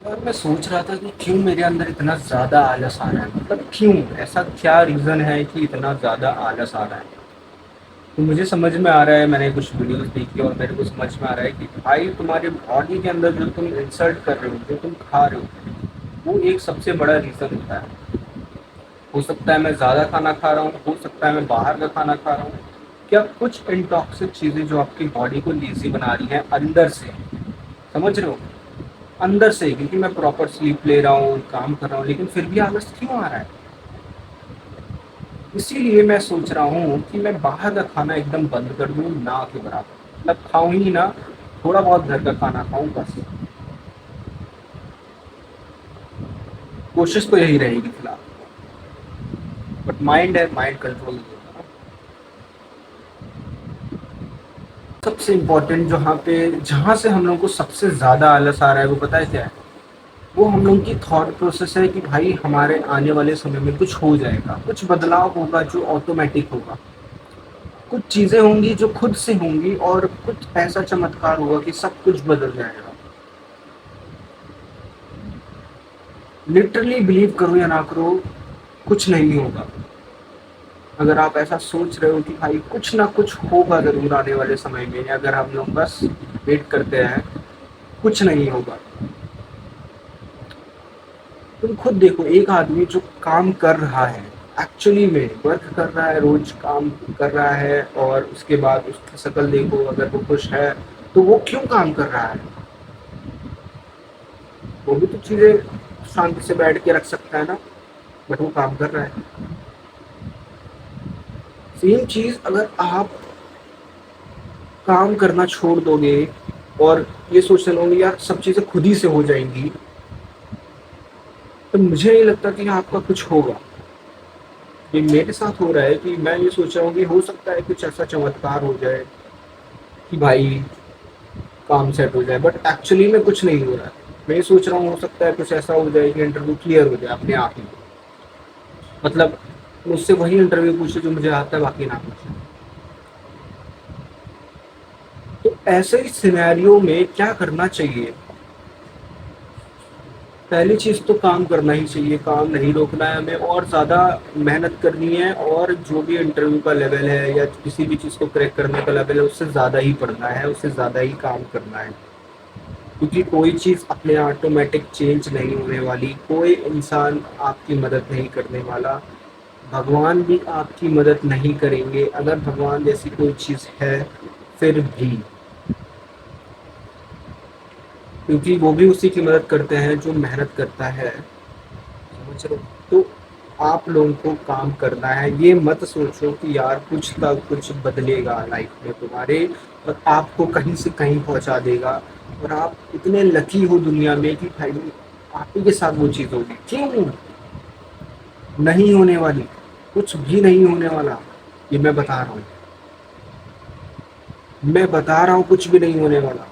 और मैं सोच रहा था कि क्यों मेरे अंदर इतना ज़्यादा आलस आ रहा है, मतलब क्यों, ऐसा क्या रीज़न है कि इतना ज़्यादा आलस आ रहा है। तो मुझे समझ में आ रहा है, मैंने कुछ वीडियोस देखी और मेरे को समझ में आ रहा है कि भाई तुम्हारे बॉडी के अंदर जो तुम इंसर्ट कर रहे हो, जो तुम खा रहे हो, वो एक सबसे बड़ा रीज़न होता है। हो सकता है मैं ज़्यादा खाना खा रहा हूँ, हो सकता है मैं बाहर का खाना खा रहा हूँ। क्या कुछ इंटॉक्सिक चीज़ें जो आपकी बॉडी को लेज़ी बना रही हैं अंदर से, समझ रहे हो? अंदर से, क्योंकि मैं प्रॉपर स्लीप ले रहा हूँ, काम कर रहा हूँ, लेकिन फिर भी आलस क्यों आ रहा है? इसीलिए मैं सोच रहा हूँ कि मैं बाहर का खाना एकदम बंद कर दूँ, ना के बराबर। मतलब खाऊँ ही ना, थोड़ा बहुत घर का खाना खाऊँ बस। कोशिश तो यही रहेगी फिलहाल। बट माइंड है, माइंड कंट्रोल नहीं होता ना। सबसे इम्पोर्टेंट जहाँ से हम लोगों को सबसे ज़्यादा आलस आ रहा है, वो पता है क्या है? वो हम लोग की थॉट प्रोसेस है कि भाई हमारे आने वाले समय में कुछ हो जाएगा, कुछ बदलाव होगा जो ऑटोमेटिक होगा। कुछ चीज़ें होंगी जो खुद से होंगी और कुछ ऐसा चमत्कार होगा कि सब कुछ बदल जाएगा। लिटरली बिलीव करो या ना करो, कुछ नहीं होगा। अगर आप ऐसा सोच रहे हो कि भाई कुछ ना कुछ होगा ज़रूर आने वाले समय में, अगर हम लोग बस वेट करते हैं, कुछ नहीं होगा। तुम खुद देखो, एक आदमी जो काम कर रहा है, एक्चुअली में वर्क कर रहा है, रोज काम कर रहा है, और उसके बाद उसकी शक्ल देखो, अगर वो खुश है तो वो क्यों काम कर रहा है? वो भी तो चीज़ें शांति से बैठ के रख सकता है ना, बट वो काम कर रहा है। सेम चीज़ अगर आप काम करना छोड़ दोगे और ये सोचने लगोगे यार सब चीज़ें खुद ही से हो जाएंगी, तो मुझे नहीं लगता कि आपका कुछ होगा। ये मेरे साथ हो रहा है कि मैं ये सोच रहा हूँ कि हो सकता है कुछ ऐसा चमत्कार हो जाए कि भाई काम सेट हो जाए, बट एक्चुअली में कुछ नहीं हो रहा है। मैं ये सोच रहा हूँ हो सकता है कुछ ऐसा हो जाए कि इंटरव्यू क्लियर हो जाए अपने आप ही। मतलब मुझसे वही इंटरव्यू पूछे जो मुझे आता है, बाकी ना पूछे। तो ऐसे ही सिनेरियो में क्या करना चाहिए? पहली चीज़ तो काम करना ही चाहिए, काम नहीं रोकना है हमें, और ज़्यादा मेहनत करनी है, और जो भी इंटरव्यू का लेवल है या किसी भी चीज़ को क्रैक करने का लेवल है, उससे ज़्यादा ही पढ़ना है, उससे ज़्यादा ही काम करना है। क्योंकि कोई चीज़ अपने ऑटोमेटिक चेंज नहीं होने वाली, कोई इंसान आपकी मदद नहीं करने वाला, भगवान भी आपकी मदद नहीं करेंगे अगर भगवान जैसी कोई चीज़ है फिर भी, क्योंकि वो भी उसी की मदद करते हैं जो मेहनत करता है। समझ रहे हो? तो आप लोगों को काम करना है, ये मत सोचो कि यार कुछ का कुछ बदलेगा लाइफ में तुम्हारे और आपको कहीं से कहीं पहुंचा देगा, और आप इतने लकी हो दुनिया में कि भाई आप ही के साथ वो चीज़ होगी। क्यों नहीं होने वाली? कुछ भी नहीं होने वाला, ये मैं बता रहा हूँ। मैं बता रहा हूँ कुछ भी नहीं होने वाला।